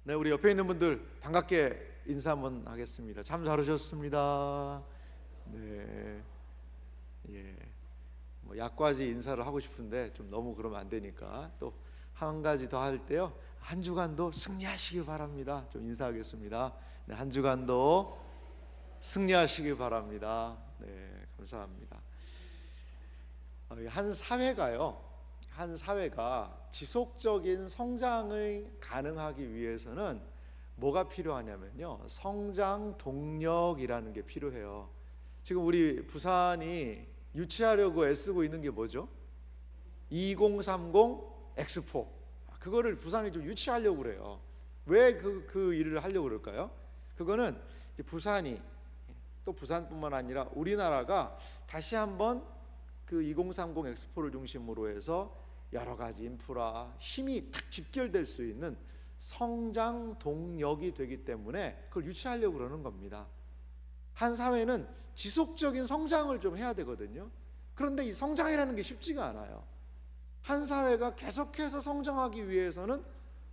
네, 우리 옆에 있는 분들 반갑게 인사 한번 하겠습니다. 참 잘 오셨습니다. 네, 예, 뭐 약과지 인사를 하고 싶은데 좀 너무 그러면 안 되니까 또 한 가지 더 할 때요. 한 주간도 승리하시기 바랍니다. 좀 인사하겠습니다. 네, 한 주간도 승리하시기 바랍니다. 네, 감사합니다. 한 사회가 지속적인 성장을 가능하기 위해서는 뭐가 필요하냐면요, 성장 동력이라는 게 필요해요. 지금 우리 부산이 유치하려고 애쓰고 있는 게 뭐죠? 2030 엑스포. 그거를 부산이 좀 유치하려고 그래요. 왜 그 일을 하려고 그럴까요? 그거는 이제 부산이, 또 부산뿐만 아니라 우리나라가 다시 한번 그 2030 엑스포를 중심으로 해서 여러 가지 인프라, 힘이 탁 집결될 수 있는 성장 동력이 되기 때문에 그걸 유치하려고 그러는 겁니다. 한 사회는 지속적인 성장을 좀 해야 되거든요. 그런데 이 성장이라는 게 쉽지가 않아요. 한 사회가 계속해서 성장하기 위해서는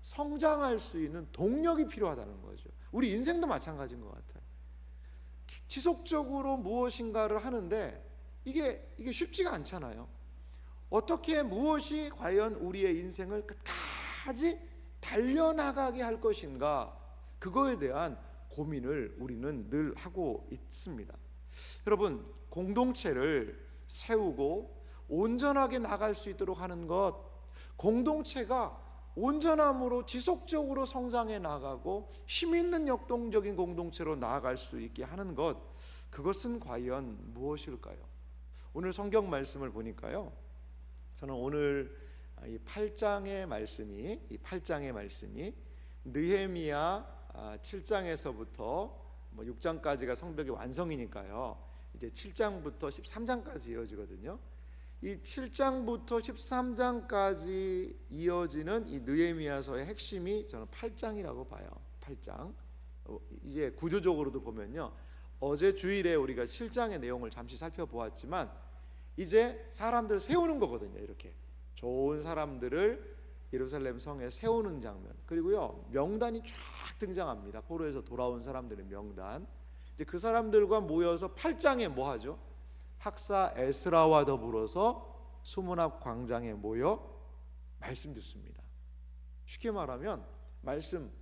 성장할 수 있는 동력이 필요하다는 거죠. 우리 인생도 마찬가지인 것 같아요. 지속적으로 무엇인가를 하는데 이게 쉽지가 않잖아요. 어떻게 무엇이 과연 우리의 인생을 끝까지 달려나가게 할 것인가, 그거에 대한 고민을 우리는 늘 하고 있습니다. 여러분, 공동체를 세우고 온전하게 나갈 수 있도록 하는 것, 공동체가 온전함으로 지속적으로 성장해 나가고 힘있는 역동적인 공동체로 나아갈 수 있게 하는 것, 그것은 과연 무엇일까요? 오늘 성경 말씀을 보니까요, 저는 오늘 이 8장의 말씀이 느헤미야 7장에서부터 6장까지가 성벽의 완성이니까요, 이제 7장부터 13장까지 이어지거든요. 이 7장부터 13장까지 이어지는 이 느헤미야서의 핵심이 저는 8장이라고 봐요. 8장. 이제 구조적으로도 보면요, 어제 주일에 우리가 7장의 내용을 잠시 살펴보았지만 이제 사람들 세우는 거거든요. 이렇게 좋은 사람들을 예루살렘 성에 세우는 장면, 그리고요 명단이 쫙 등장합니다. 포로에서 돌아온 사람들의 명단. 이제 그 사람들과 모여서 8장에 뭐 하죠? 학사 에스라와 더불어서 수문앞 광장에 모여 말씀 듣습니다. 쉽게 말하면 말씀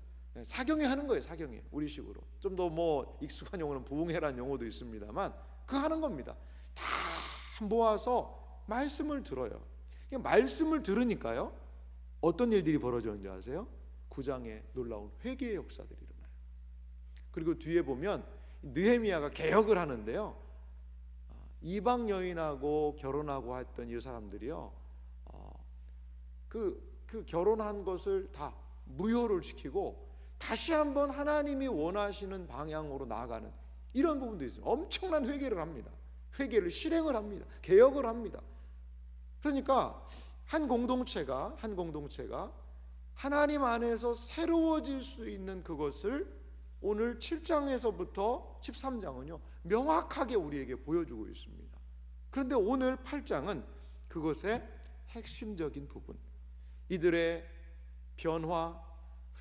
사경회 하는 거예요. 사경회, 우리식으로. 좀 더 뭐 익숙한 용어는 부흥회라는 용어도 있습니다만 그거 하는 겁니다. 다 모아서 말씀을 들어요. 말씀을 들으니까요, 어떤 일들이 벌어졌는지 아세요? 9장에 놀라운 회개의 역사들이 일어나요. 그리고 뒤에 보면 느헤미야가 개혁을 하는데요, 이방 여인하고 결혼하고 했던 이 사람들이요, 그 결혼한 것을 다 무효를 시키고 다시 한번 하나님이 원하시는 방향으로 나아가는 이런 부분도 있어요. 엄청난 회개를 합니다. 회개를 실행을 합니다. 개혁을 합니다. 그러니까 한 공동체가 하나님 안에서 새로워질 수 있는 그것을 오늘 7장에서부터 13장은요 명확하게 우리에게 보여주고 있습니다. 그런데 오늘 8장은 그것의 핵심적인 부분, 이들의 변화,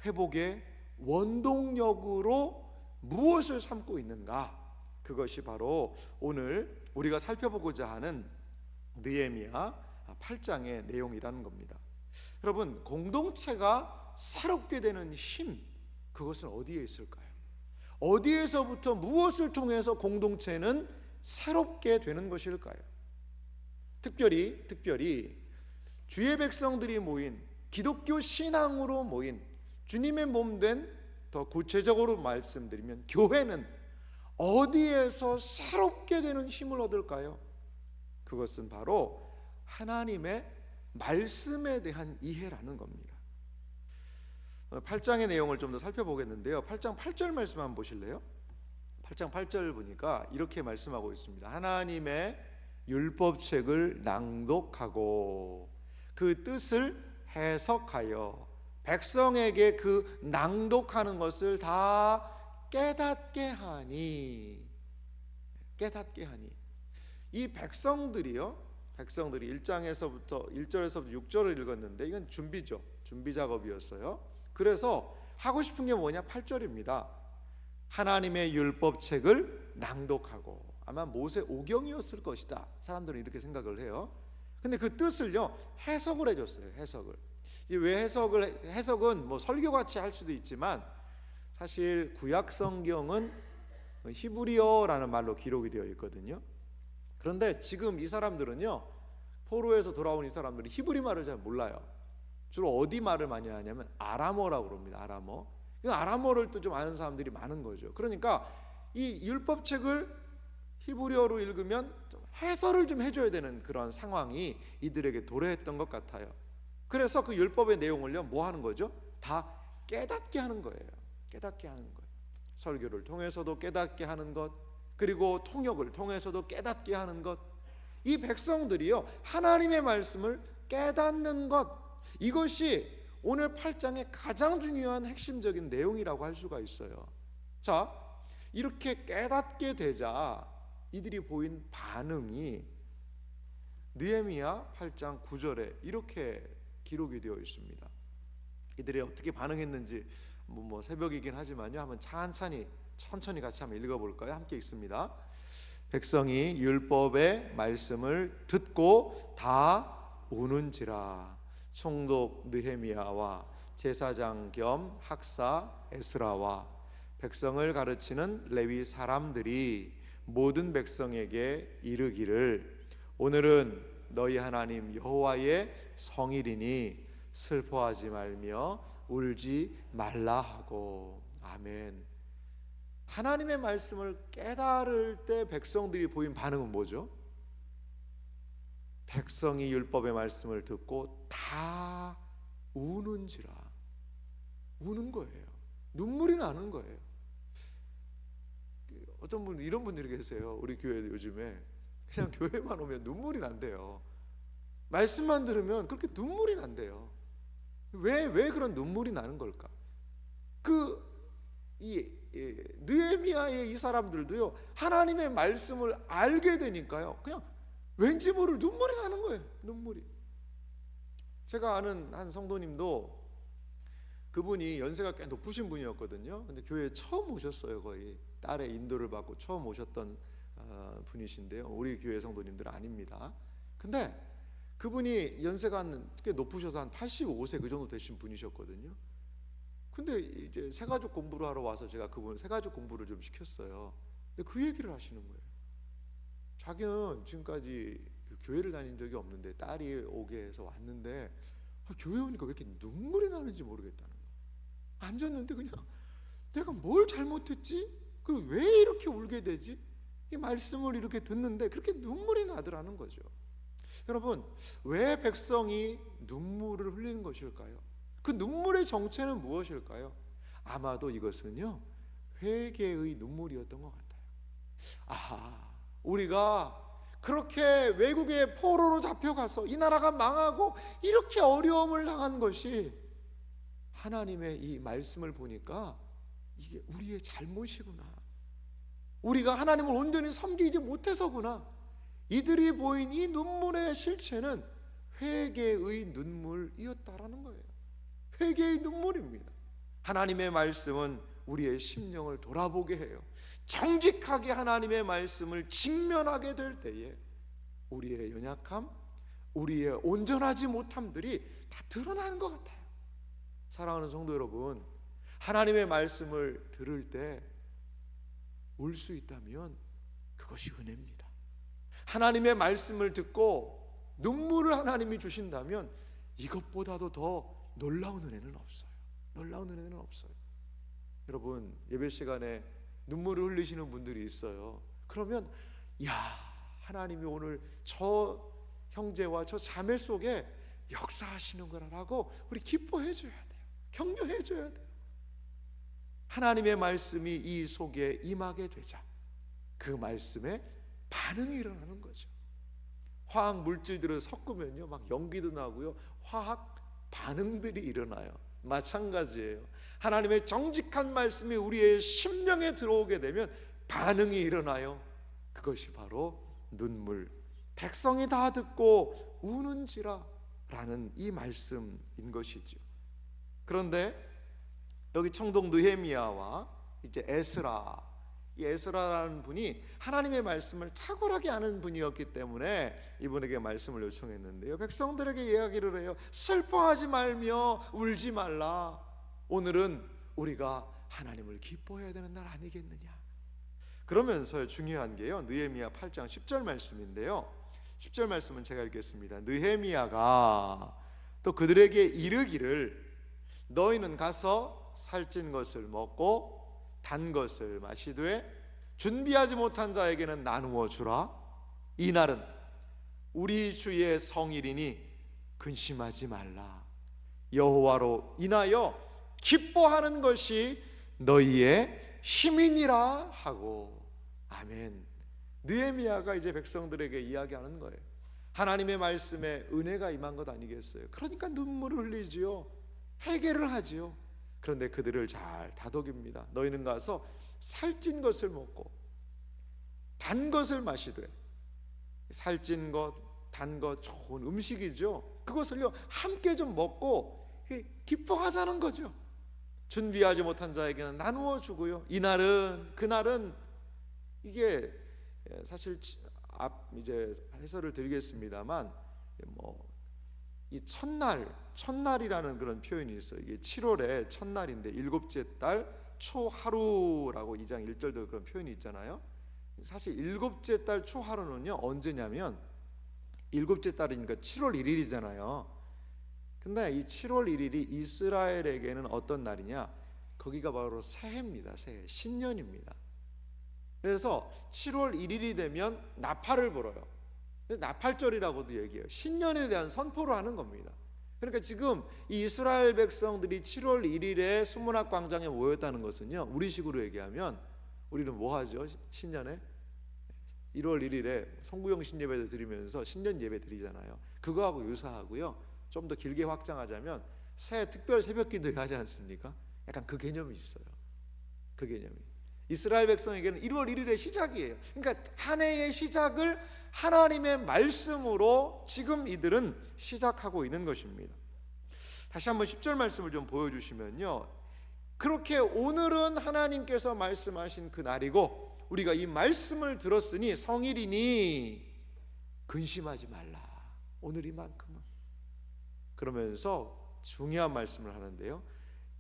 회복의 원동력으로 무엇을 삼고 있는가, 그것이 바로 오늘 우리가 살펴보고자 하는 느헤미야 8장의 내용이라는 겁니다. 여러분, 공동체가 새롭게 되는 힘, 그것은 어디에 있을까요? 어디에서부터 무엇을 통해서 공동체는 새롭게 되는 것일까요? 특별히 주의 백성들이 모인, 기독교 신앙으로 모인 주님의 몸된, 더 구체적으로 말씀드리면 교회는 어디에서 새롭게 되는 힘을 얻을까요? 그것은 바로 하나님의 말씀에 대한 이해라는 겁니다. 8장의 내용을 좀 더 살펴보겠는데요, 8장 8절 말씀 한번 보실래요? 8장 8절 보니까 이렇게 말씀하고 있습니다. 하나님의 율법책을 낭독하고 그 뜻을 해석하여 백성에게 그 낭독하는 것을 다 깨닫게 하니. 이 백성들이 1절에서부터 6절을 읽었는데 이건 준비 작업이었어요. 그래서 하고 싶은 게 뭐냐? 8절입니다. 하나님의 율법책을 낭독하고, 아마 모세 오경이었을 것이다, 사람들은 이렇게 생각을 해요. 근데 그 뜻을요 해석을 해줬어요. 해석을. 왜 해석은 뭐 설교같이 할 수도 있지만 사실 구약 성경은 히브리어라는 말로 기록이 되어 있거든요. 그런데 지금 이 사람들은요, 포로에서 돌아온 이 사람들이 히브리 말을 잘 몰라요. 주로 어디 말을 많이 하냐면 아람어라고 그럽니다. 아람어. 이 아람어를 또 좀 아는 사람들이 많은 거죠. 그러니까 이 율법책을 히브리어로 읽으면 좀 해설을 좀 해줘야 되는 그런 상황이 이들에게 도래했던 것 같아요. 그래서 그 율법의 내용을요 뭐 하는 거죠? 다 깨닫게 하는 거예요. 깨닫게 하는 거예요. 설교를 통해서도 깨닫게 하는 것, 그리고 통역을 통해서도 깨닫게 하는 것. 이 백성들이요 하나님의 말씀을 깨닫는 것, 이것이 오늘 8장의 가장 중요한 핵심적인 내용이라고 할 수가 있어요. 자, 이렇게 깨닫게 되자 이들이 보인 반응이 느헤미야 8장 9절에 이렇게 기록이 되어 있습니다. 이들이 어떻게 반응했는지 뭐 새벽이긴 하지만요, 한번 천천히 같이 한번 읽어볼까요? 함께 읽습니다. 백성이 율법의 말씀을 듣고 다 우는지라. 총독 느헤미야와 제사장 겸 학사 에스라와 백성을 가르치는 레위 사람들이 모든 백성에게 이르기를, 오늘은 너희 하나님 여호와의 성일이니 슬퍼하지 말며 울지 말라 하고. 아멘. 하나님의 말씀을 깨달을 때 백성들이 보인 반응은 뭐죠? 백성이 율법의 말씀을 듣고 다 우는지라. 우는 거예요. 눈물이 나는 거예요. 어떤 분, 이런 분들이 계세요. 우리 교회도 요즘에 그냥 교회만 오면 눈물이 난대요. 말씀만 들으면 그렇게 눈물이 난대요. 왜 그런 눈물이 나는 걸까? 느헤미야의 이 사람들도요 하나님의 말씀을 알게 되니까요 그냥 왠지 모를 눈물이 나는 거예요. 눈물이. 제가 아는 한 성도님도, 그분이 연세가 꽤 높으신 분이었거든요. 근데 교회에 처음 오셨어요. 거의 딸의 인도를 받고 처음 오셨던 분이신데요, 우리 교회 성도님들은 아닙니다. 근데 그분이 연세가 꽤 높으셔서 한 85세 그 정도 되신 분이셨거든요. 근데 이제 새가족 공부를 하러 와서 제가 그분 새가족 공부를 좀 시켰어요. 근데 그 얘기를 하시는 거예요. 자기는 지금까지 교회를 다닌 적이 없는데 딸이 오게 해서 왔는데 교회 오니까 왜 이렇게 눈물이 나는지 모르겠다는 거예요. 앉았는데 그냥 내가 뭘 잘못했지? 그리고 왜 이렇게 울게 되지? 이 말씀을 이렇게 듣는데 그렇게 눈물이 나더라는 거죠. 여러분, 왜 백성이 눈물을 흘리는 것일까요? 그 눈물의 정체는 무엇일까요? 아마도 이것은요 회개의 눈물이었던 것 같아요. 우리가 그렇게 외국의 포로로 잡혀가서 이 나라가 망하고 이렇게 어려움을 당한 것이 하나님의 이 말씀을 보니까 이게 우리의 잘못이구나, 우리가 하나님을 온전히 섬기지 못해서구나. 이들이 보인 이 눈물의 실체는 회개의 눈물이었다라는 거예요. 회개의 눈물입니다. 하나님의 말씀은 우리의 심령을 돌아보게 해요. 정직하게 하나님의 말씀을 직면하게 될 때에 우리의 연약함, 우리의 온전하지 못함들이 다 드러나는 것 같아요. 사랑하는 성도 여러분, 하나님의 말씀을 들을 때 울 수 있다면 그것이 은혜입니다. 하나님의 말씀을 듣고 눈물을 하나님이 주신다면 이것보다도 더 놀라운 은혜는 없어요. 놀라운 은혜는 없어요. 여러분, 예배 시간에 눈물을 흘리시는 분들이 있어요. 그러면 하나님이 오늘 저 형제와 저 자매 속에 역사하시는 거라고 우리 기뻐해 줘야 돼요. 격려해 줘야 돼요. 하나님의 말씀이 이 속에 임하게 되자 그 말씀에 반응이 일어나는 거죠. 화학 물질들을 섞으면요 막 연기도 나고요, 화학 반응들이 일어나요. 마찬가지예요. 하나님의 정직한 말씀이 우리의 심령에 들어오게 되면 반응이 일어나요. 그것이 바로 눈물. 백성이 다 듣고 우는지라 라는 이 말씀인 것이죠. 그런데 여기 총독 느헤미야와 이제 에스라, 이 에스라라는 분이 하나님의 말씀을 탁월하게 아는 분이었기 때문에 이분에게 말씀을 요청했는데요, 백성들에게 이야기를 해요. 슬퍼하지 말며 울지 말라. 오늘은 우리가 하나님을 기뻐해야 되는 날 아니겠느냐. 그러면서 중요한 게요, 느헤미야 8장 10절 말씀인데요, 10절 말씀은 제가 읽겠습니다. 느헤미야가 또 그들에게 이르기를 너희는 가서 살찐 것을 먹고 단 것을 마시되 준비하지 못한 자에게는 나누어 주라. 이날은 우리 주의 성일이니 근심하지 말라. 여호와로 인하여 기뻐하는 것이 너희의 힘이니라 하고. 아멘. 느헤미야가 이제 백성들에게 이야기하는 거예요. 하나님의 말씀에 은혜가 임한 것 아니겠어요? 그러니까 눈물을 흘리지요. 회개를 하지요. 그런데 그들을 잘 다독입니다. 너희는 가서 살찐 것을 먹고 단 것을 마시되. 살찐 것, 단 것 좋은 음식이죠. 그것을요 함께 좀 먹고 기뻐하자는 거죠. 준비하지 못한 자에게는 나누어 주고요. 이날은, 그날은, 이게 사실 이제 해설을 드리겠습니다만, 이 첫날이라는 그런 표현이 있어요. 이게 7월의 첫날인데 일곱째 달 초하루라고 2장 1절도 그런 표현이 있잖아요. 사실 일곱째 달 초하루는요 언제냐면 일곱째 달이니까 7월 1일이잖아요. 근데 이 7월 1일이 이스라엘에게는 어떤 날이냐? 거기가 바로 새해입니다. 새해, 신년입니다. 그래서 7월 1일이 되면 나팔을 불어요. 그래서 나팔절이라고도 얘기해요. 신년에 대한 선포를 하는 겁니다. 그러니까 지금 이 이스라엘 백성들이 7월 1일에 수문학 광장에 모였다는 것은요, 우리식으로 얘기하면 우리는 뭐 하죠? 신년에 1월 1일에 송구영 신예배를 드리면서 신년 예배 드리잖아요. 그거하고 유사하고요. 좀 더 길게 확장하자면 새해 특별 새벽 기도 하지 않습니까? 약간 그 개념이 있어요. 그 개념이 이스라엘 백성에게는 1월 1일의 시작이에요. 그러니까 한 해의 시작을 하나님의 말씀으로 지금 이들은 시작하고 있는 것입니다. 다시 한번 10절 말씀을 좀 보여주시면요, 그렇게 오늘은 하나님께서 말씀하신 그 날이고 우리가 이 말씀을 들었으니 성일이니 근심하지 말라. 오늘이만큼은. 그러면서 중요한 말씀을 하는데요,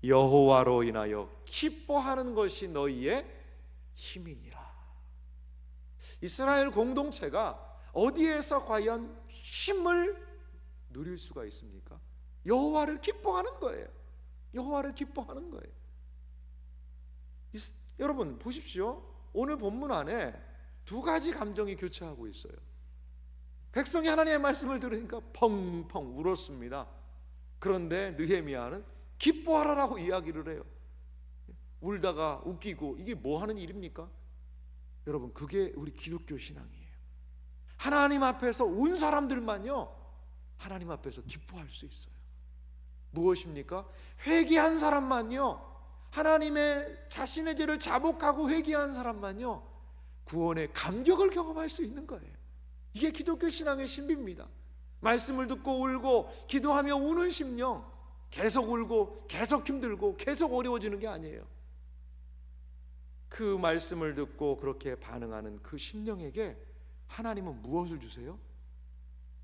여호와로 인하여 기뻐하는 것이 너희의 힘이니라. 이스라엘 공동체가 어디에서 과연 힘을 누릴 수가 있습니까? 여호와를 기뻐하는 거예요. 여호와를 기뻐하는 거예요. 여러분 보십시오. 오늘 본문 안에 두 가지 감정이 교차하고 있어요. 백성이 하나님의 말씀을 들으니까 펑펑 울었습니다. 그런데 느헤미야는 기뻐하라라고 이야기를 해요. 울다가 웃기고, 이게 뭐 하는 일입니까? 여러분, 그게 우리 기독교 신앙이에요. 하나님 앞에서 온 사람들만요 하나님 앞에서 기뻐할 수 있어요. 무엇입니까? 회개한 사람만요, 하나님의 자신의 죄를 자복하고 회개한 사람만요 구원의 감격을 경험할 수 있는 거예요. 이게 기독교 신앙의 신비입니다. 말씀을 듣고 울고 기도하며 우는 심령, 계속 울고 계속 힘들고 계속 어려워지는 게 아니에요. 그 말씀을 듣고 그렇게 반응하는 그 심령에게 하나님은 무엇을 주세요?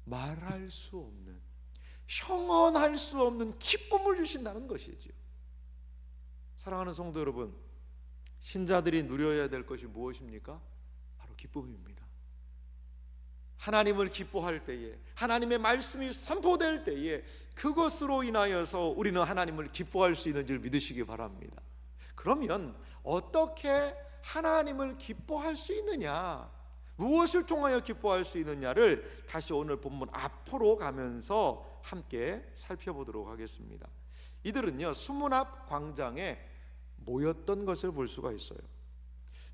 말할 수 없는, 형언할 수 없는 기쁨을 주신다는 것이지요. 사랑하는 성도 여러분, 신자들이 누려야 될 것이 무엇입니까? 바로 기쁨입니다. 하나님을 기뻐할 때에, 하나님의 말씀이 선포될 때에 그것으로 인하여서 우리는 하나님을 기뻐할 수 있는 줄 믿으시기 바랍니다. 그러면 어떻게 하나님을 기뻐할 수 있느냐, 무엇을 통하여 기뻐할 수 있느냐를 다시 오늘 본문 앞으로 가면서 함께 살펴보도록 하겠습니다. 이들은요 수문 앞 광장에 모였던 것을 볼 수가 있어요.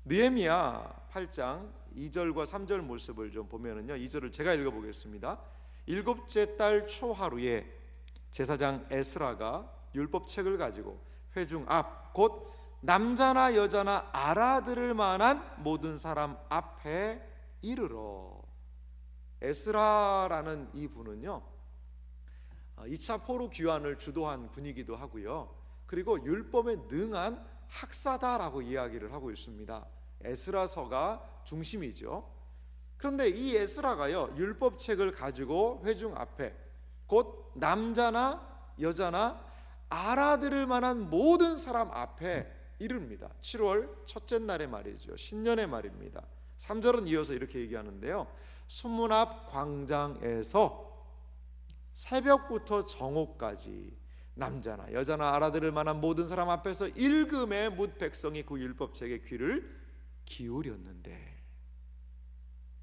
느헤미야 8장 2절과 3절 모습을 좀 보면은요, 2절을 제가 읽어보겠습니다. 일곱째 달 초하루에 제사장 에스라가 율법책을 가지고 회중 앞, 곧 남자나 여자나 알아들을 만한 모든 사람 앞에 이르러. 에스라라는 이 분은요 2차 포로 귀환을 주도한 분이기도 하고요, 그리고 율법에 능한 학사다라고 이야기를 하고 있습니다. 에스라서가 중심이죠. 그런데 이 에스라가요, 율법책을 가지고 회중 앞에, 곧 남자나 여자나 알아들을 만한 모든 사람 앞에 이릅니다. 7월 첫째 날의 말이죠. 신년의 말입니다. 3절은 이어서 이렇게 얘기하는데요. 수문 앞 광장에서 새벽부터 정오까지 남자나 여자나 알아들을 만한 모든 사람 앞에서 일금의 뭇 백성이 그 율법책에 귀를 기울였는데,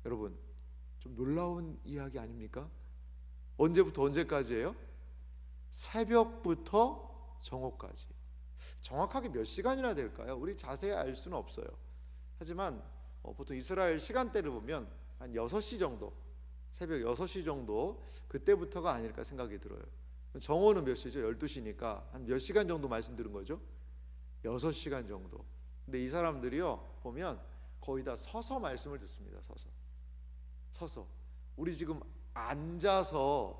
여러분 좀 놀라운 이야기 아닙니까? 언제부터 언제까지예요? 새벽부터 정오까지. 정확하게 몇 시간이나 될까요? 우리 자세히 알 수는 없어요. 하지만 보통 이스라엘 시간대를 보면 한 6시 정도, 새벽 6시 정도, 그때부터가 아닐까 생각이 들어요. 정오는 몇 시죠? 12시니까 한 몇 시간 정도 말씀 들은 거죠? 6시간 정도. 근데 이 사람들이요, 보면 거의 다 서서 말씀을 듣습니다. 서서. 우리 지금 앉아서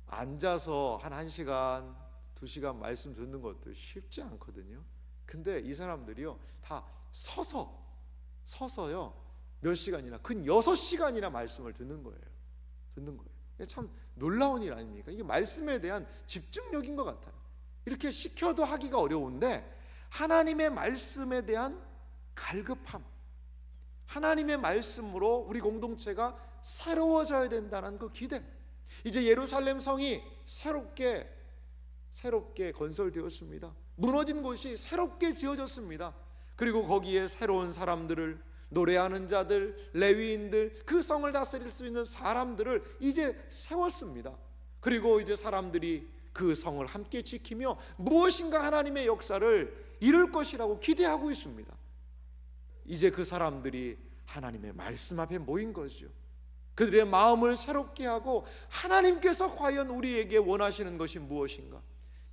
한 1시간 2시간 말씀 듣는 것도 쉽지 않거든요. 근데 이 사람들이요, 다 서서요 몇 시간이나, 근 6시간이나 말씀을 듣는 거예요. 참 놀라운 일 아닙니까? 이게 말씀에 대한 집중력인 것 같아요. 이렇게 시켜도 하기가 어려운데 하나님의 말씀에 대한 갈급함, 하나님의 말씀으로 우리 공동체가 새로워져야 된다는 그 기대. 이제 예루살렘 성이 새롭게 건설되었습니다. 무너진 곳이 새롭게 지어졌습니다. 그리고 거기에 새로운 사람들을, 노래하는 자들, 레위인들, 그 성을 다스릴 수 있는 사람들을 이제 세웠습니다. 그리고 이제 사람들이 그 성을 함께 지키며 무엇인가 하나님의 역사를 이룰 것이라고 기대하고 있습니다. 이제 그 사람들이 하나님의 말씀 앞에 모인 거죠. 그들의 마음을 새롭게 하고, 하나님께서 과연 우리에게 원하시는 것이 무엇인가,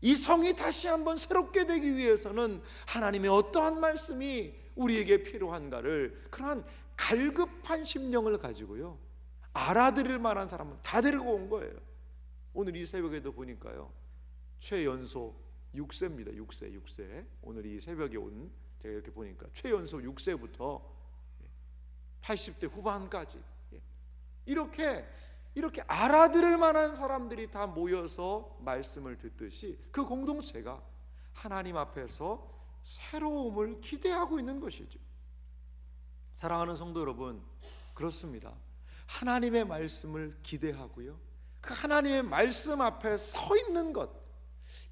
이 성이 다시 한번 새롭게 되기 위해서는 하나님의 어떠한 말씀이 우리에게 필요한가를, 그러한 갈급한 심령을 가지고요, 알아들을 만한 사람은 다 데리고 온 거예요. 오늘 이 새벽에도 보니까요, 최연소 6세입니다. 6세. 오늘 이 새벽에 온, 제가 이렇게 보니까 최연소 6세부터 80대 후반까지 이렇게 알아들을 만한 사람들이 다 모여서 말씀을 듣듯이 그 공동체가 하나님 앞에서 새로움을 기대하고 있는 것이죠. 사랑하는 성도 여러분, 그렇습니다. 하나님의 말씀을 기대하고요, 그 하나님의 말씀 앞에 서 있는 것,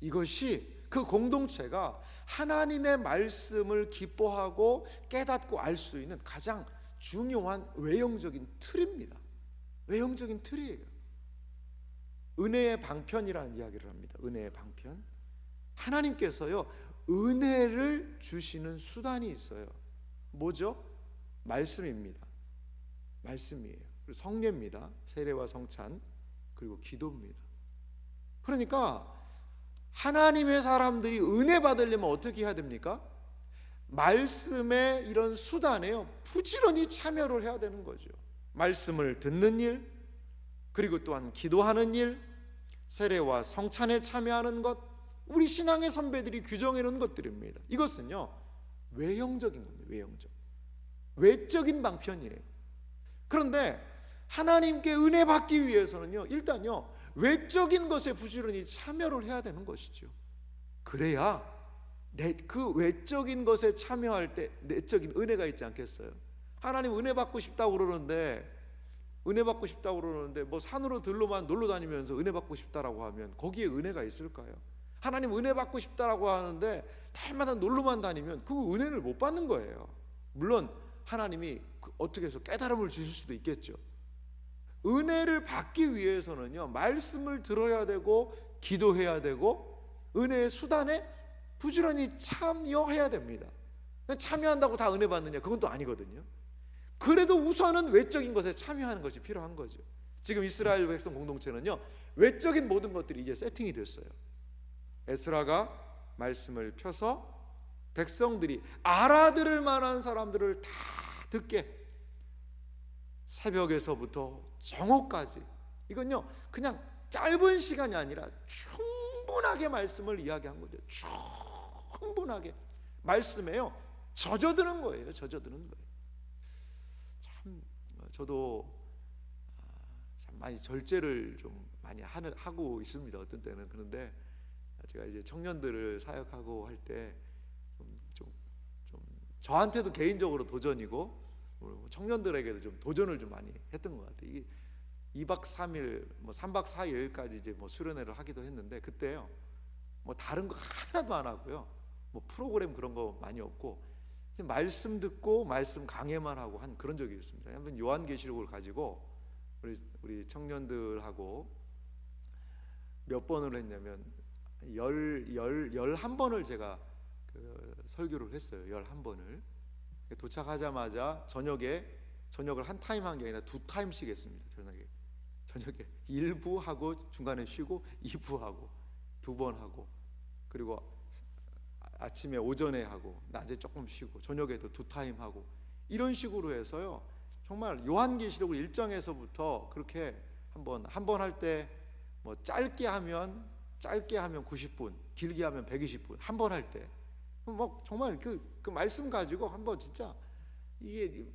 이것이 그 공동체가 하나님의 말씀을 기뻐하고 깨닫고 알 수 있는 가장 중요한 외형적인 틀입니다. 외형적인 틀이에요. 은혜의 방편이라는 이야기를 합니다. 은혜의 방편. 하나님께서요, 은혜를 주시는 수단이 있어요. 뭐죠? 말씀입니다. 말씀이에요. 그리고 성례입니다. 세례와 성찬, 그리고 기도입니다. 그러니까 하나님의 사람들이 은혜 받으려면 어떻게 해야 됩니까? 말씀의 이런 수단에요, 부지런히 참여를 해야 되는 거죠. 말씀을 듣는 일, 그리고 또한 기도하는 일, 세례와 성찬에 참여하는 것, 우리 신앙의 선배들이 규정해 놓은 것들입니다. 이것은요, 외형적인 겁니다. 외적인 방편이에요. 그런데 하나님께 은혜 받기 위해서는요, 일단요, 외적인 것에 부지런히 참여를 해야 되는 것이죠. 그래야 그 외적인 것에 참여할 때 내적인 은혜가 있지 않겠어요? 하나님 은혜 받고 싶다고 그러는데 뭐 산으로 들로만 놀러 다니면서 은혜 받고 싶다라고 하면 거기에 은혜가 있을까요? 하나님 은혜 받고 싶다라고 하는데 달마다 놀러만 다니면 그 은혜를 못 받는 거예요. 물론 하나님이 어떻게 해서 깨달음을 주실 수도 있겠죠. 은혜를 받기 위해서는요, 말씀을 들어야 되고 기도해야 되고 은혜의 수단에 부지런히 참여해야 됩니다. 참여한다고 다 은혜 받느냐? 그건 또 아니거든요. 그래도 우선은 외적인 것에 참여하는 것이 필요한 거죠. 지금 이스라엘 백성 공동체는요, 외적인 모든 것들이 이제 세팅이 됐어요. 에스라가 말씀을 펴서 백성들이 알아들을 만한 사람들을 다 듣게, 새벽에서부터 정오까지, 이건요 그냥 짧은 시간이 아니라 충분하게 말씀을 이야기한 거죠. 충분하게 말씀에요 젖어드는 거예요. 젖어드는 거예요. 참 저도 참 많이 절제를 좀 많이 하고 있습니다. 어떤 때는. 그런데 제가 이제 청년들을 사역하고 할 때 좀 저한테도 개인적으로 도전이고 청년들에게도 좀 도전을 좀 많이 했던 것 같아요. 2박 3일, 3박 4일까지 이제 수련회를 하기도 했는데 그때요 다른 거 하나도 안 하고요. 프로그램 그런 거 많이 없고 말씀 듣고 말씀 강해만 하고 한 그런 적이 있습니다. 한번 요한계시록을 가지고 우리 청년들하고 몇 번을 했냐면 11번을 제가 설교를 했어요. 11번을. 도착하자마자 저녁을 한 타임 한 게 아니라 2타임씩 했습니다. 저녁에 1부 하고 중간에 쉬고 2부 하고 2번 하고 그리고 아침에 오전에 하고 낮에 조금 쉬고 저녁에도 2타임 하고 이런 식으로 해서요. 정말 요한계시록을 1장에서부터 그렇게 한 번 할 때 짧게 하면 90분, 길게 하면 120분 한 번 할 때 정말 그 말씀 가지고 한번 진짜 이게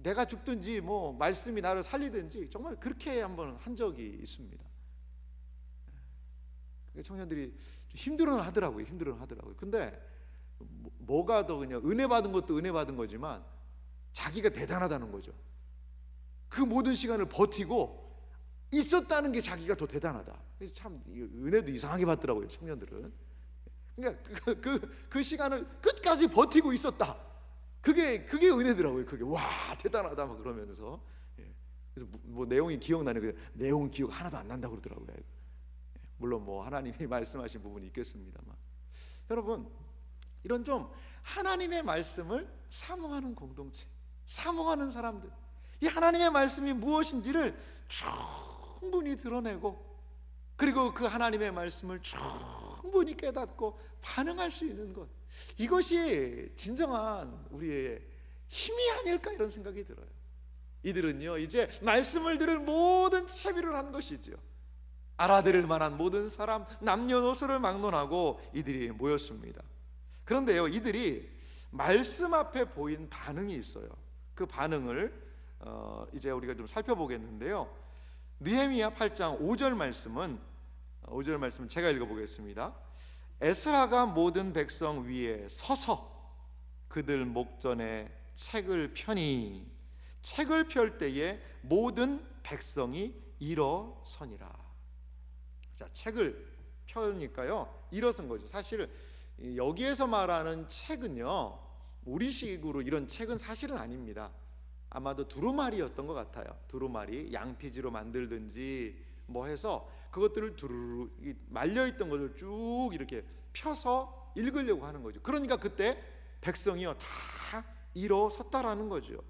내가 죽든지 말씀이 나를 살리든지 정말 그렇게 한번 한 적이 있습니다. 청년들이 힘들어는 하더라고요. 근데 뭐가 더 그냥 은혜 받은 것도 은혜 받은 거지만 자기가 대단하다는 거죠. 그 모든 시간을 버티고 있었다는 게 자기가 더 대단하다. 참 은혜도 이상하게 받더라고요. 청년들은. 그러니까 그 시간을 끝까지 버티고 있었다. 그게 은혜더라고요. 그게 와 대단하다 막 그러면서. 그래서 내용이 기억나는 내용은 기억 하나도 안 난다고 그러더라고요. 물론 하나님이 말씀하신 부분이 있겠습니다만, 여러분 이런 좀 하나님의 말씀을 사모하는 공동체, 사모하는 사람들, 이 하나님의 말씀이 무엇인지를 충분히 드러내고 그리고 그 하나님의 말씀을 충분히 깨닫고 반응할 수 있는 것, 이것이 진정한 우리의 힘이 아닐까 이런 생각이 들어요. 이들은요 이제 말씀을 들을 모든 채비를 한 것이지요. 알아들을 만한 모든 사람, 남녀노소를 막론하고 이들이 모였습니다. 그런데요 이들이 말씀 앞에 보인 반응이 있어요. 그 반응을 이제 우리가 좀 살펴보겠는데요. 느헤미야 8장 5절 말씀은 제가 읽어보겠습니다. 에스라가 모든 백성 위에 서서 그들 목전에 책을 펴니 책을 펼 때에 모든 백성이 일어서니라. 자, 책을 펴니까요 일어선 거죠. 사실 여기에서 말하는 책은요 우리식으로 이런 책은 사실은 아닙니다. 아마도 두루마리였던 것 같아요. 두루마리, 양피지로 만들든지 해서 그것들을 두루루 말려있던 것을 쭉 이렇게 펴서 읽으려고 하는 거죠. 그러니까 그때 백성이요 다 일어섰다라는 거죠.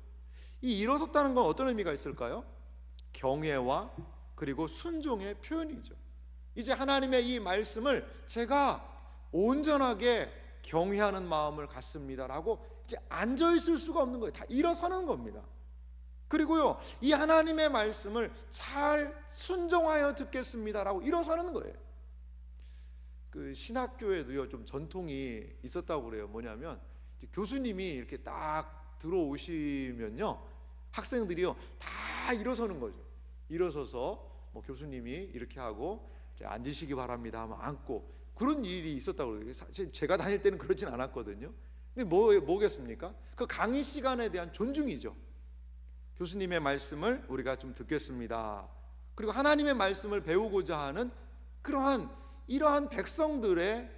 이 일어섰다는 건 어떤 의미가 있을까요? 경외와 그리고 순종의 표현이죠. 이제 하나님의 이 말씀을 제가 온전하게 경외하는 마음을 갖습니다라고 이제 앉아 있을 수가 없는 거예요. 다 일어서는 겁니다. 그리고요 이 하나님의 말씀을 잘 순종하여 듣겠습니다라고 일어서는 거예요. 그 신학교에도요 좀 전통이 있었다고 그래요. 뭐냐면 교수님이 이렇게 딱 들어오시면요 학생들이요 다 일어서는 거죠. 일어서서 교수님이 이렇게 하고 앉으시기 바랍니다 하면 앉고, 그런 일이 있었다고 그래요. 사실 제가 다닐 때는 그러진 않았거든요. 근데 뭐겠습니까? 그 강의 시간에 대한 존중이죠. 교수님의 말씀을 우리가 좀 듣겠습니다. 그리고 하나님의 말씀을 배우고자 하는 이러한 백성들의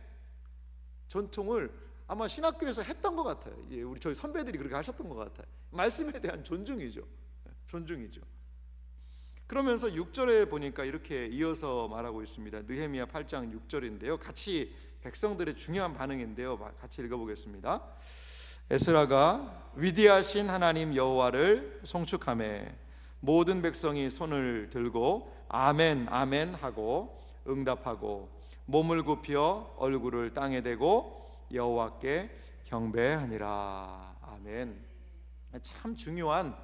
전통을 아마 신학교에서 했던 것 같아요. 저희 선배들이 그렇게 하셨던 것 같아요. 말씀에 대한 존중이죠. 그러면서 6절에 보니까 이렇게 이어서 말하고 있습니다. 느헤미야 8장 6절인데요. 같이 백성들의 중요한 반응인데요. 같이 읽어보겠습니다. 에스라가 위대하신 하나님 여호와를 송축하매 모든 백성이 손을 들고 아멘 아멘 하고 응답하고 몸을 굽혀 얼굴을 땅에 대고 여호와께 경배하니라. 아멘. 참 중요한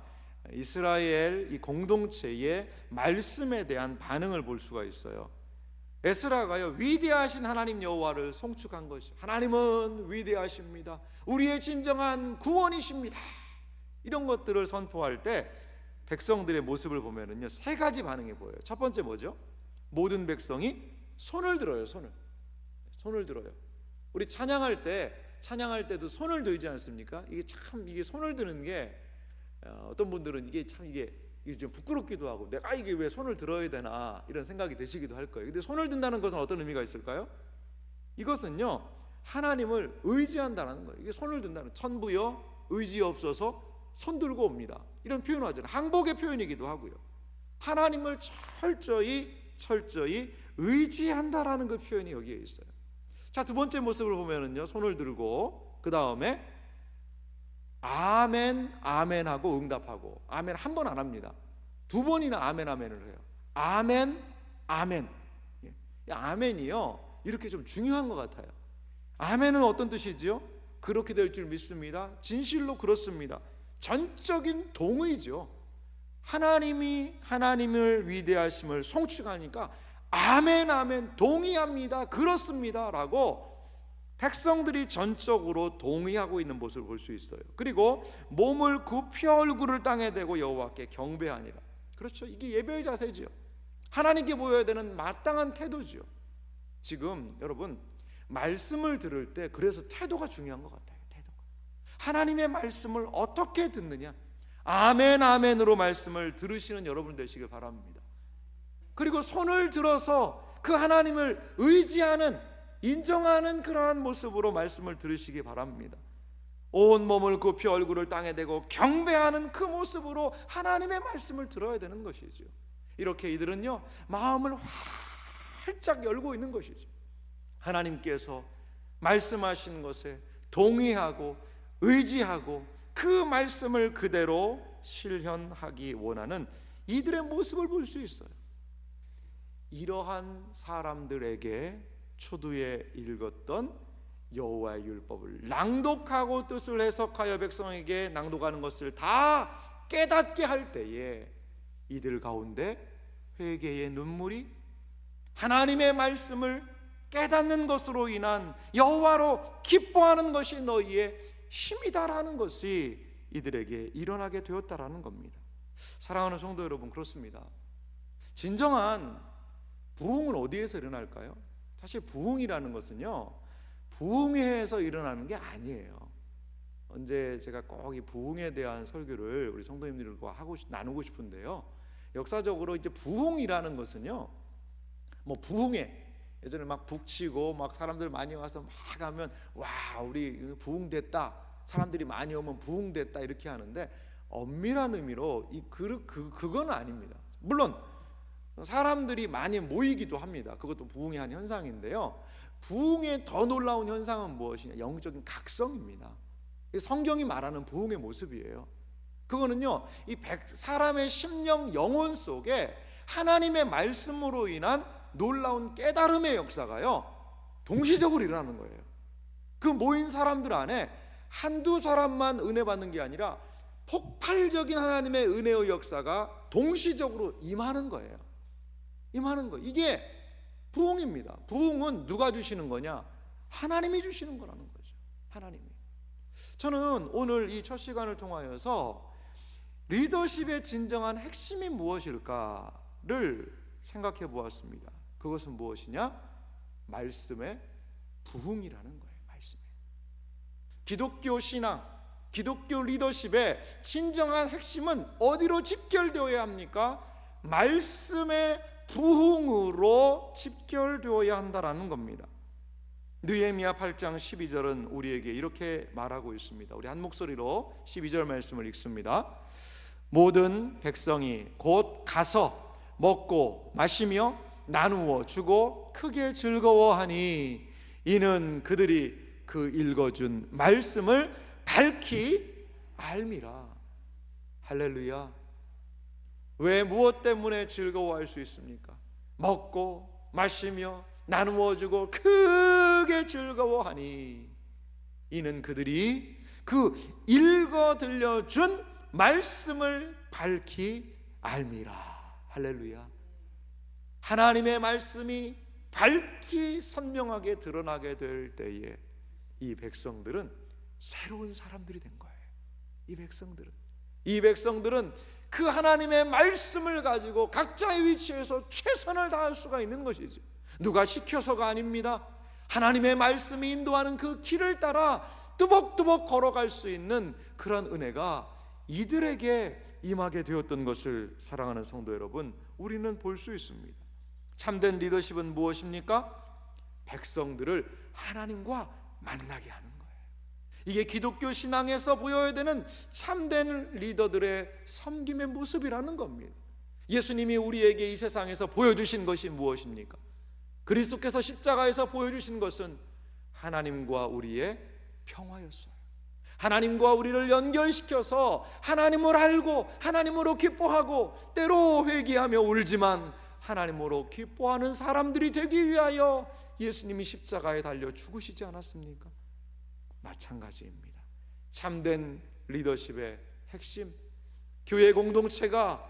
이스라엘 이 공동체의 말씀에 대한 반응을 볼 수가 있어요. 에스라가요, 위대하신 하나님 여호와를 송축한 것이, 하나님은 위대하십니다, 우리의 진정한 구원이십니다, 이런 것들을 선포할 때 백성들의 모습을 보면은요, 세 가지 반응이 보여요. 첫 번째 뭐죠? 모든 백성이 손을 들어요. 손을 들어요. 우리 찬양할 때도 손을 들지 않습니까? 이게 손을 드는 게 어떤 분들은 이게 좀 부끄럽기도 하고, 내가 이게 왜 손을 들어야 되나 이런 생각이 드시기도 할 거예요. 근데 손을 든다는 것은 어떤 의미가 있을까요? 이것은요, 하나님을 의지한다는 거예요. 이게 손을 든다는, 천부여 의지 없어서 손 들고 옵니다, 이런 표현을 하잖아요. 항복의 표현이기도 하고요. 하나님을 철저히 의지한다라는 그 표현이 여기에 있어요. 자, 두 번째 모습을 보면은요, 손을 들고 그 다음에 아멘 아멘 하고 응답하고, 아멘 한 번 안 합니다. 두 번이나 아멘 아멘을 해요. 아멘 아멘. 아멘이요, 이렇게 좀 중요한 것 같아요. 아멘은 어떤 뜻이지요? 그렇게 될 줄 믿습니다, 진실로 그렇습니다, 전적인 동의죠. 하나님이 하나님을 위대하심을 송축하니까 아멘 아멘, 동의합니다, 그렇습니다 라고 백성들이 전적으로 동의하고 있는 모습을 볼 수 있어요. 그리고 몸을 굽혀 얼굴을 땅에 대고 여호와께 경배하니라. 그렇죠, 이게 예배의 자세지요. 하나님께 보여야 되는 마땅한 태도지요. 지금 여러분, 말씀을 들을 때 그래서 태도가 중요한 것 같아요. 태도가, 하나님의 말씀을 어떻게 듣느냐, 아멘 아멘으로 말씀을 들으시는 여러분 되시길 바랍니다. 그리고 손을 들어서 그 하나님을 의지하는, 인정하는 그러한 모습으로 말씀을 들으시기 바랍니다. 온 몸을 굽혀 얼굴을 땅에 대고 경배하는 그 모습으로 하나님의 말씀을 들어야 되는 것이죠. 이렇게 이들은요, 마음을 활짝 열고 있는 것이죠. 하나님께서 말씀하신 것에 동의하고 의지하고 그 말씀을 그대로 실현하기 원하는 이들의 모습을 볼 수 있어요. 이러한 사람들에게 초두에 읽었던 여호와의 율법을 낭독하고 뜻을 해석하여 백성에게 낭독하는 것을 다 깨닫게 할 때에 이들 가운데 회개의 눈물이, 하나님의 말씀을 깨닫는 것으로 인한 여호와로 기뻐하는 것이 너희의 힘이다라는 것이 이들에게 일어나게 되었다라는 겁니다. 사랑하는 성도 여러분, 그렇습니다. 진정한 부흥은 어디에서 일어날까요? 사실 부흥이라는 것은요, 부흥회에서 일어나는 게 아니에요. 언제 제가 꼭 이 부흥에 대한 설교를 우리 성도님들과 나누고 싶은데요, 역사적으로 이제 부흥이라는 것은요, 뭐 부흥회, 예전에 막 북치고 막 사람들 많이 와서 막 하면 와 우리 부흥됐다, 사람들이 많이 오면 부흥됐다 이렇게 하는데, 엄밀한 의미로 그건 아닙니다. 물론 사람들이 많이 모이기도 합니다. 그것도 부흥의 한 현상인데요, 부흥의 더 놀라운 현상은 무엇이냐, 영적인 각성입니다. 성경이 말하는 부흥의 모습이에요. 그거는요, 사람의 심령 영혼 속에 하나님의 말씀으로 인한 놀라운 깨달음의 역사가요, 동시적으로 일어나는 거예요. 그 모인 사람들 안에 한두 사람만 은혜 받는 게 아니라 폭발적인 하나님의 은혜의 역사가 동시적으로 임하는 거예요. 이게 부흥입니다. 부흥은 누가 주시는 거냐? 하나님이 주시는 거라는 거죠. 하나님이. 저는 오늘 이 첫 시간을 통하여서 리더십의 진정한 핵심이 무엇일까를 생각해 보았습니다. 그것은 무엇이냐? 말씀의 부흥이라는 거예요. 말씀에. 기독교 신앙, 기독교 리더십의 진정한 핵심은 어디로 집결되어야 합니까? 말씀의 부흥으로 집결되어야 한다라는 겁니다. 느헤미야 8장 12절은 우리에게 이렇게 말하고 있습니다. 우리 한 목소리로 12절 말씀을 읽습니다. 모든 백성이 곧 가서 먹고 마시며 나누어 주고 크게 즐거워하니, 이는 그들이 그 읽어준 말씀을 밝히 알미라. 할렐루야. 왜, 무엇 때문에 즐거워할 수 있습니까? 먹고 마시며 나누어 주고 크게 즐거워하니, 이는 그들이 그 읽어 들려준 말씀을 밝히 알미라. 할렐루야. 하나님의 말씀이 밝히 선명하게 드러나게 될 때에 이 백성들은 새로운 사람들이 된 거예요. 이 백성들은 그 하나님의 말씀을 가지고 각자의 위치에서 최선을 다할 수가 있는 것이죠. 누가 시켜서가 아닙니다. 하나님의 말씀이 인도하는 그 길을 따라 뚜벅뚜벅 걸어갈 수 있는 그런 은혜가 이들에게 임하게 되었던 것을 사랑하는 성도 여러분, 우리는 볼 수 있습니다. 참된 리더십은 무엇입니까? 백성들을 하나님과 만나게 하는 거예요. 이게 기독교 신앙에서 보여야 되는 참된 리더들의 섬김의 모습이라는 겁니다. 예수님이 우리에게 이 세상에서 보여주신 것이 무엇입니까? 그리스도께서 십자가에서 보여주신 것은 하나님과 우리의 평화였어요. 하나님과 우리를 연결시켜서 하나님을 알고 하나님으로 기뻐하고 때로 회개하며 울지만 하나님으로 기뻐하는 사람들이 되기 위하여 예수님이 십자가에 달려 죽으시지 않았습니까? 마찬가지입니다. 참된 리더십의 핵심, 교회 공동체가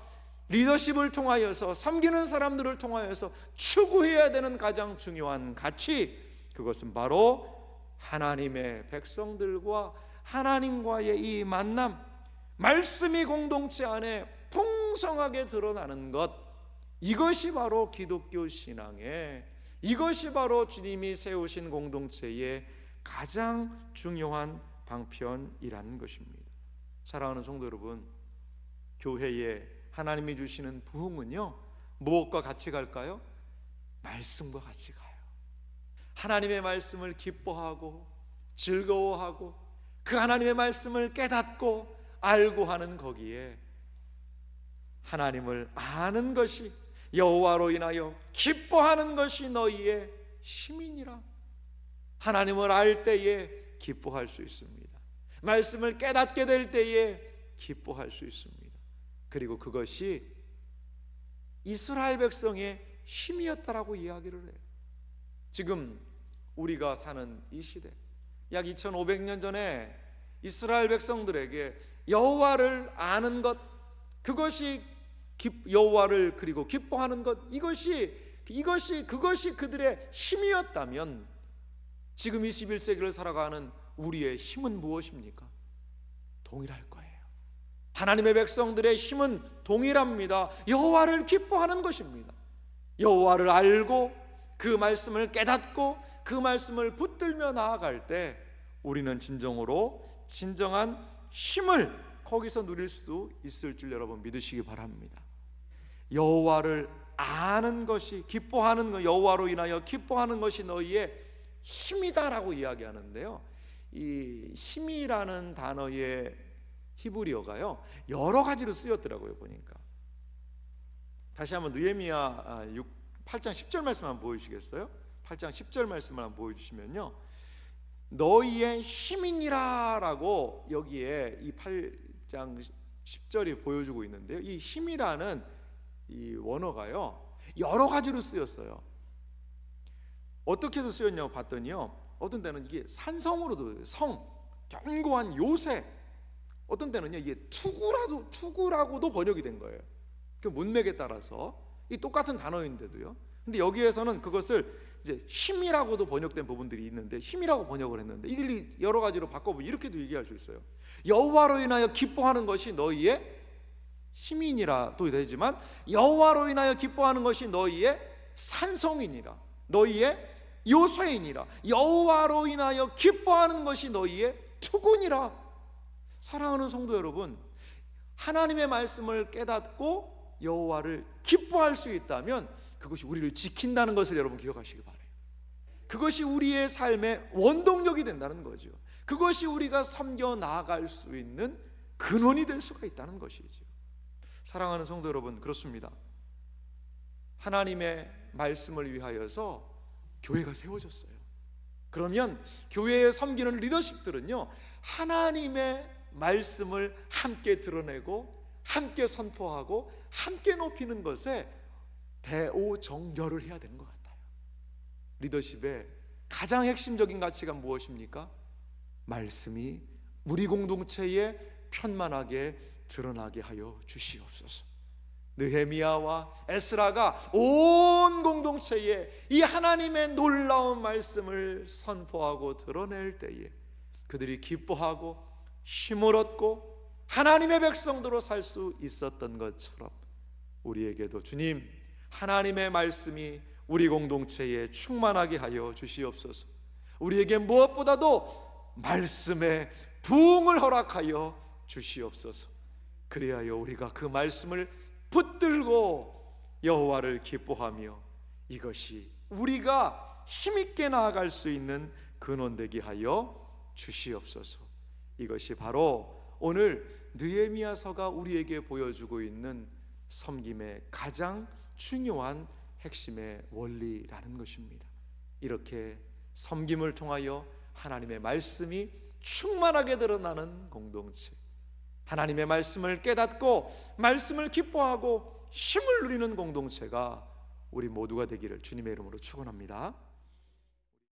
리더십을 통하여서, 섬기는 사람들을 통하여서 추구해야 되는 가장 중요한 가치, 그것은 바로 하나님의 백성들과 하나님과의 이 만남, 말씀이 공동체 안에 풍성하게 드러나는 것, 이것이 바로 기독교 신앙의, 이것이 바로 주님이 세우신 공동체의 가장 중요한 방편이라는 것입니다. 사랑하는 성도 여러분, 교회에 하나님이 주시는 부흥은요, 무엇과 같이 갈까요? 말씀과 같이 가요. 하나님의 말씀을 기뻐하고 즐거워하고 그 하나님의 말씀을 깨닫고 알고 하는 거기에 하나님을 아는 것이, 여호와로 인하여 기뻐하는 것이 너희의 힘이니라. 하나님을 알 때에 기뻐할 수 있습니다. 말씀을 깨닫게 될 때에 기뻐할 수 있습니다. 그리고 그것이 이스라엘 백성의 힘이었다라고 이야기를 해요. 지금 우리가 사는 이 시대, 약 2500년 전에 이스라엘 백성들에게 여호와를 아는 것, 그것이 여호와를 그리고 기뻐하는 것, 그것이 그들의 힘이었다면 지금 21세기를 살아가는 우리의 힘은 무엇입니까? 동일할 거예요. 하나님의 백성들의 힘은 동일합니다. 여호와를 기뻐하는 것입니다. 여호와를 알고 그 말씀을 깨닫고 그 말씀을 붙들며 나아갈 때 우리는 진정한 힘을 거기서 누릴 수 있을 줄 여러분 믿으시기 바랍니다. 여호와를 아는 것이, 기뻐하는 것, 여호와로 인하여 기뻐하는 것이 너희의 힘이다라고 이야기하는데요, 이 힘이라는 단어의 히브리어가요 여러 가지로 쓰였더라고요. 보니까 다시 한번 느헤미야 8장 10절 말씀 한번 보여주시겠어요? 8장 10절 말씀을 한번 보여주시면요, 너희의 힘이니라 라고 여기에 이 8장 10절이 보여주고 있는데요, 이 힘이라는 이 원어가요 여러 가지로 쓰였어요. 어떻게도 쓰였냐고 봤더니요, 어떤 때는 이게 산성으로도, 성, 견고한 요새, 어떤 때는요 이게 투구라고도 번역이 된 거예요. 그 문맥에 따라서 이 똑같은 단어인데도요. 근데 여기에서는 그것을 이제 힘이라고도 번역된 부분들이 있는데, 힘이라고 번역을 했는데 이걸 여러 가지로 바꿔보면 이렇게도 얘기할 수 있어요. 여호와로 인하여 기뻐하는 것이 너희의 힘이니라도 되지만, 여호와로 인하여 기뻐하는 것이 너희의 산성이니라, 너희의 요새이니라, 여호와로 인하여 기뻐하는 것이 너희의 투구니라. 사랑하는 성도 여러분, 하나님의 말씀을 깨닫고 여호와를 기뻐할 수 있다면 그것이 우리를 지킨다는 것을 여러분 기억하시기 바라요. 그것이 우리의 삶의 원동력이 된다는 거죠. 그것이 우리가 섬겨 나아갈 수 있는 근원이 될 수가 있다는 것이죠. 사랑하는 성도 여러분, 그렇습니다. 하나님의 말씀을 위하여서 교회가 세워졌어요. 그러면 교회에 섬기는 리더십들은요, 하나님의 말씀을 함께 드러내고 함께 선포하고 함께 높이는 것에 대오정렬을 해야 되는 것 같아요. 리더십의 가장 핵심적인 가치가 무엇입니까? 말씀이 우리 공동체에 편만하게 드러나게 하여 주시옵소서. 느헤미야와 에스라가 온 공동체에 이 하나님의 놀라운 말씀을 선포하고 드러낼 때에 그들이 기뻐하고 힘을 얻고 하나님의 백성들로 살 수 있었던 것처럼 우리에게도 주님, 하나님의 말씀이 우리 공동체에 충만하게 하여 주시옵소서. 우리에게 무엇보다도 말씀의 부흥을 허락하여 주시옵소서. 그리하여 우리가 그 말씀을 붙들고 여호와를 기뻐하며 이것이 우리가 힘있게 나아갈 수 있는 근원되게 하여 주시옵소서. 이것이 바로 오늘 느헤미야서가 우리에게 보여주고 있는 섬김의 가장 중요한 핵심의 원리라는 것입니다. 이렇게 섬김을 통하여 하나님의 말씀이 충만하게 드러나는 공동체, 하나님의 말씀을 깨닫고 말씀을 기뻐하고 힘을 누리는 공동체가 우리 모두가 되기를 주님의 이름으로 축원합니다.